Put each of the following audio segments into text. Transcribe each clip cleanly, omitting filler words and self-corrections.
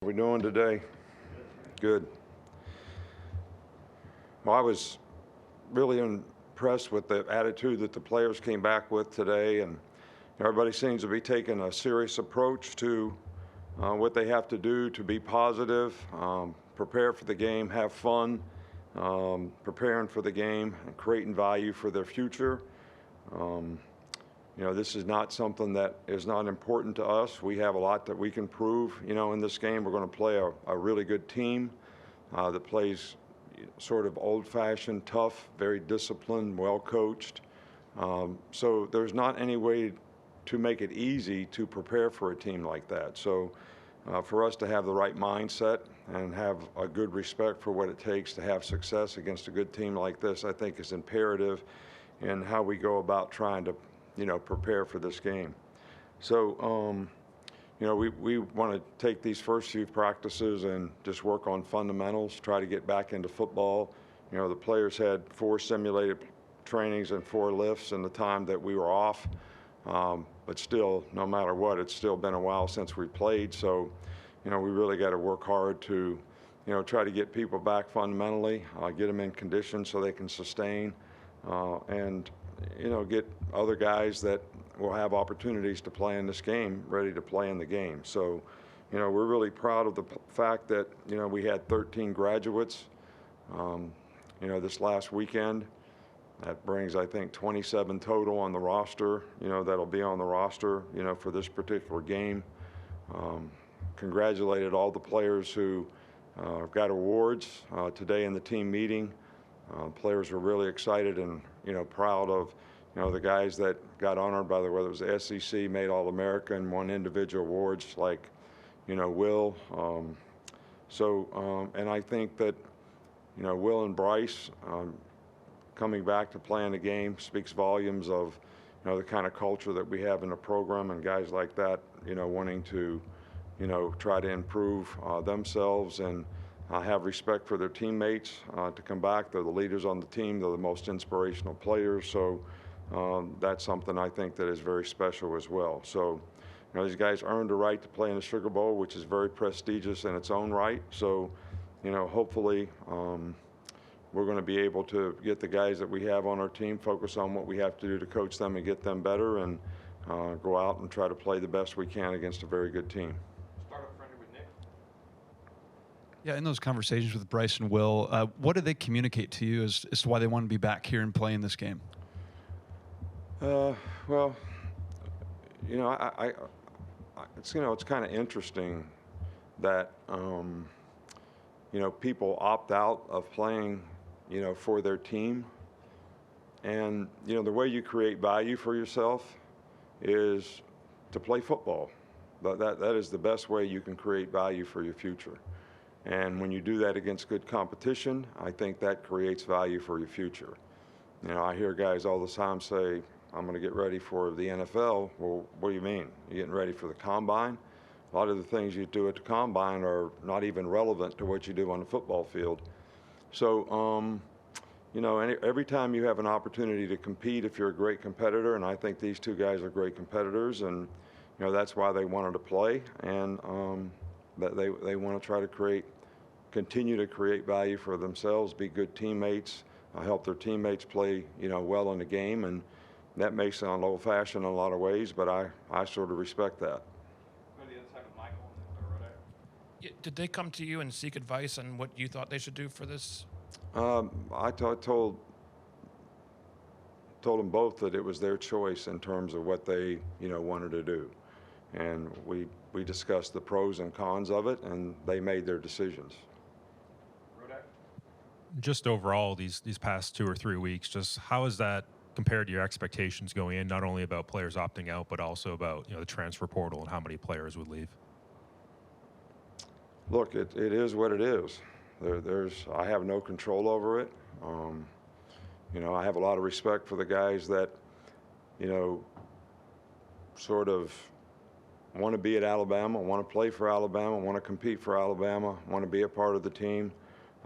How we doing today? Good. Well, I was really impressed with the attitude that the players came back with today, and everybody seems to be taking a serious approach to what they have to do to be positive, prepare for the game, have fun, preparing for the game, and creating value for their future. This is not something that is not important to us. We have a lot that we can prove, in this game. We're going to play a really good team that plays sort of old-fashioned, tough, very disciplined, well-coached. So there's not any way to make it easy to prepare for a team like that. So for us to have the right mindset and have a good respect for what it takes to have success against a good team like this, I think is imperative in how we go about trying to prepare for this game. So, we want to take these first few practices and just work on fundamentals, try to get back into football. The players had 4 simulated trainings and 4 lifts in the time that we were off. But still, no matter what, it's still been a while since we played. So, we really got to work hard to, try to get people back fundamentally, get them in condition so they can sustain, and get other guys that will have opportunities to play in this game ready to play in the game. So, we're really proud of the fact that, we had 13 graduates, this last weekend. That brings, I think, 27 total on the roster, that'll be on the roster, for this particular game. Congratulated all the players who got awards today in the team meeting. Players were really excited and, proud of, the guys that got honored by whether it was the SEC, made All-American, won individual awards like, Will. And I think that, Will and Bryce coming back to playing the game speaks volumes of, the kind of culture that we have in the program, and guys like that, wanting to, try to improve themselves and have respect for their teammates to come back. They're the leaders on the team. They're the most inspirational players. So that's something I think that is very special as well. So, these guys earned the right to play in the Sugar Bowl, which is very prestigious in its own right. So, hopefully we're going to be able to get the guys that we have on our team, focus on what we have to do to coach them and get them better, and go out and try to play the best we can against a very good team. Yeah, in those conversations with Bryce and Will, what did they communicate to you as to why they want to be back here and playing this game? Well, it's kind of interesting that people opt out of playing, for their team, and the way you create value for yourself is to play football. That is the best way you can create value for your future. And when you do that against good competition, I think that creates value for your future. I hear guys all the time say, I'm going to get ready for the NFL. Well, what do you mean? You're getting ready for the combine? A lot of the things you do at the combine are not even relevant to what you do on the football field. So, every time you have an opportunity to compete, if you're a great competitor, and I think these two guys are great competitors, and, that's why they wanted to play, and that they want to try to continue to create value for themselves, be good teammates, help their teammates play, well in the game, and that may sound old-fashioned in a lot of ways, but I sort of respect that. Did they come to you and seek advice on what you thought they should do for this? I told them both that it was their choice in terms of what they, wanted to do. And we discussed the pros and cons of it, and they made their decisions. Just overall, these past 2 or 3 weeks, just how has that compared to your expectations going in, not only about players opting out, but also about, the transfer portal and how many players would leave? Look, it is what it is. I have no control over it. I have a lot of respect for the guys that, sort of want to be at Alabama, want to play for Alabama, want to compete for Alabama, want to be a part of the team,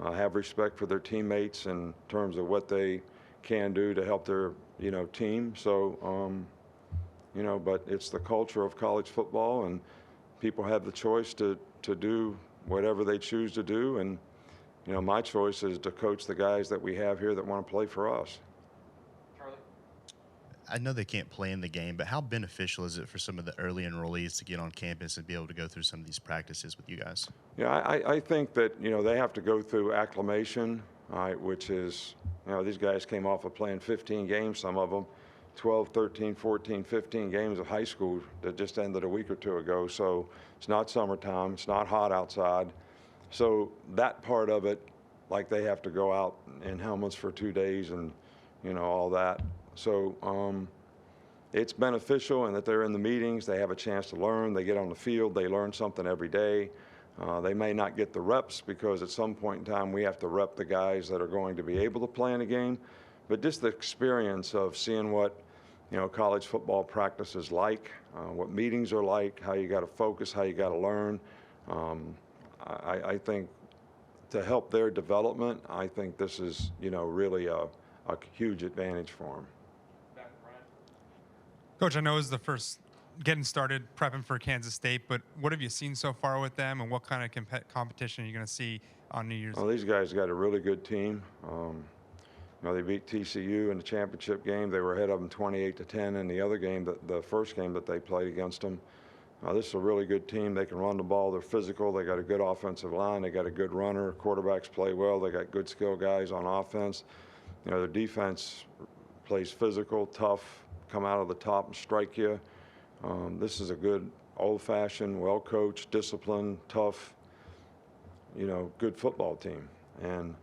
have respect for their teammates in terms of what they can do to help their, team. So, but it's the culture of college football, and people have the choice to do whatever they choose to do, and my choice is to coach the guys that we have here that want to play for us. I know they can't play in the game, but how beneficial is it for some of the early enrollees to get on campus and be able to go through some of these practices with you guys? Yeah, I think that, they have to go through acclimation, which is, these guys came off of playing 15 games, some of them, 12, 13, 14, 15 games of high school that just ended a week or two ago. So it's not summertime, it's not hot outside. So that part of it, like they have to go out in helmets for 2 days and, all that. So it's beneficial in that they're in the meetings, they have a chance to learn, they get on the field, they learn something every day. They may not get the reps because at some point in time we have to rep the guys that are going to be able to play in a game. But just the experience of seeing what, college football practice is like, what meetings are like, how you got to focus, how you got to learn. I think to help their development, I think this is, really a huge advantage for them. Coach, I know it was the first getting started prepping for Kansas State, but what have you seen so far with them, and what kind of competition are you going to see on New Year's? Well, these guys got a really good team. They beat TCU in the championship game. They were ahead of them 28-10 in the other game, the first game that they played against them. This is a really good team. They can run the ball. They're physical. They got a good offensive line. They got a good runner. Quarterbacks play well. They got good skill guys on offense. Their defense plays physical, tough, come out of the top and strike you. This is a good, old-fashioned, well-coached, disciplined, tough, good football team. And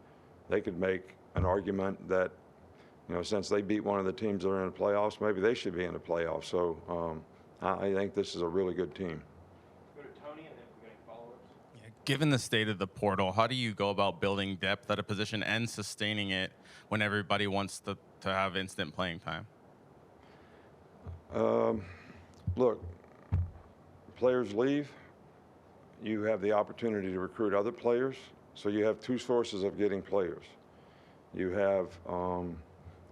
they could make an argument that, since they beat one of the teams that are in the playoffs, maybe they should be in the playoffs. So I think this is a really good team. Go to Tony, and then we're going to follow us. Yeah, given the state of the portal, how do you go about building depth at a position and sustaining it when everybody wants to have instant playing time? Look, players leave. You have the opportunity to recruit other players. So you have two sources of getting players. You have,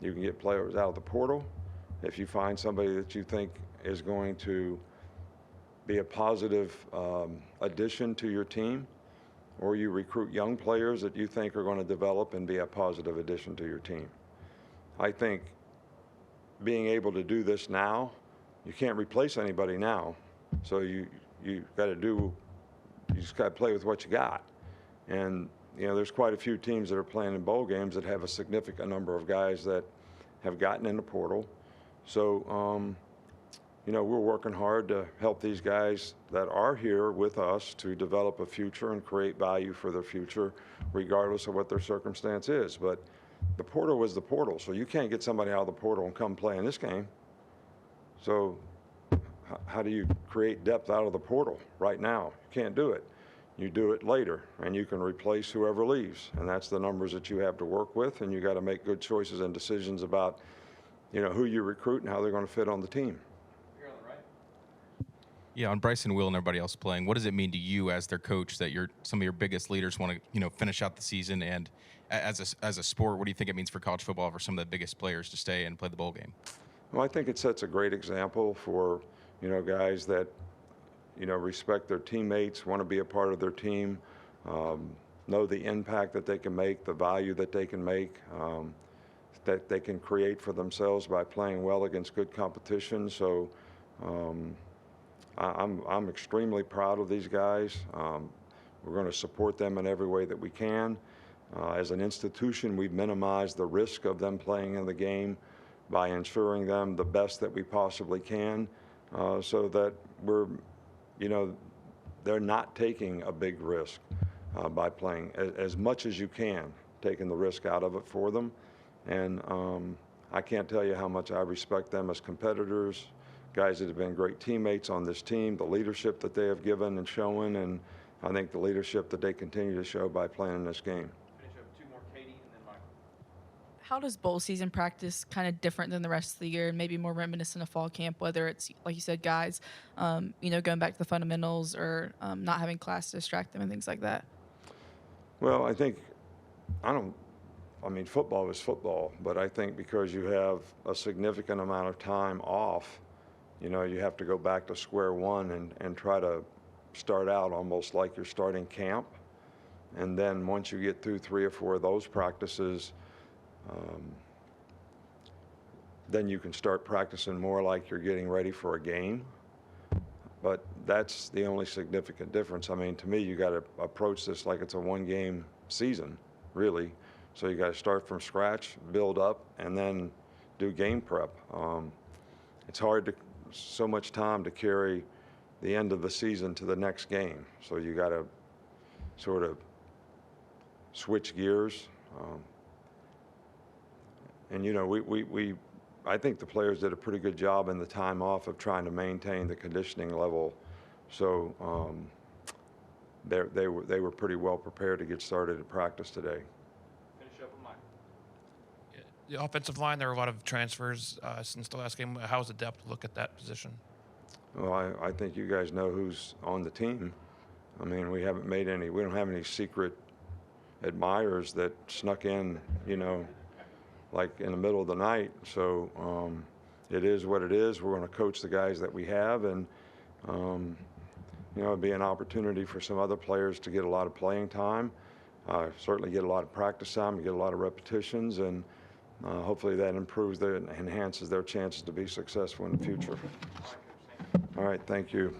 you can get players out of the portal. If you find somebody that you think is going to be a positive addition to your team, or you recruit young players that you think are going to develop and be a positive addition to your team. I think being able to do this now, you can't replace anybody now. So you got to you just got to play with what you got. And, there's quite a few teams that are playing in bowl games that have a significant number of guys that have gotten in the portal. So, we're working hard to help these guys that are here with us to develop a future and create value for their future, regardless of what their circumstance is. But the portal was the portal, so you can't get somebody out of the portal and come play in this game. So how do you create depth out of the portal right now? You can't do it. You do it later, and you can replace whoever leaves, and that's the numbers that you have to work with, and you got to make good choices and decisions about, who you recruit and how they're going to fit on the team. Here on the right. Yeah, on Bryce and Will and everybody else playing, what does it mean to you as their coach that some of your biggest leaders want to, finish out the season? And as a sport, what do you think it means for college football for some of the biggest players to stay and play the bowl game? Well, I think it sets a great example for, guys that, respect their teammates, want to be a part of their team, know the impact that they can make, the value that they can make, that they can create for themselves by playing well against good competition. So I'm extremely proud of these guys. We're going to support them in every way that we can. As an institution, we've minimized the risk of them playing in the game by ensuring them the best that we possibly can, so that we're, they're not taking a big risk by playing as much as you can, taking the risk out of it for them. And I can't tell you how much I respect them as competitors, guys that have been great teammates on this team, the leadership that they have given and shown, and I think the leadership that they continue to show by playing in this game. Finish up two more, Katie, and then Michael. How does bowl season practice kind of different than the rest of the year, and maybe more reminiscent of fall camp, whether it's, like you said, guys, going back to the fundamentals or not having class to distract them and things like that? Well, I think, football is football, but I think because you have a significant amount of time off, you have to go back to square one and try to, start out almost like you're starting camp. And then once you get through 3 or 4 of those practices, then you can start practicing more like you're getting ready for a game. But that's the only significant difference. I mean, to me, you got to approach this like it's a 1-game season, really. So you got to start from scratch, build up, and then do game prep. It's hard to so much time to carry the end of the season to the next game. So you got to sort of switch gears. And you know, I think the players did a pretty good job in the time off of trying to maintain the conditioning level. So they were pretty well prepared to get started at practice today. The offensive line, there are a lot of transfers since the last game. How's the depth look at that position? Well, I think you guys know who's on the team. I mean, we don't have any secret admirers that snuck in, you know, like in the middle of the night. So it is what it is. We're going to coach the guys that we have, and you know, it'd be an opportunity for some other players to get a lot of playing time, certainly get a lot of practice time, and get a lot of repetitions, and hopefully that enhances their chances to be successful in the future. All right, thank you.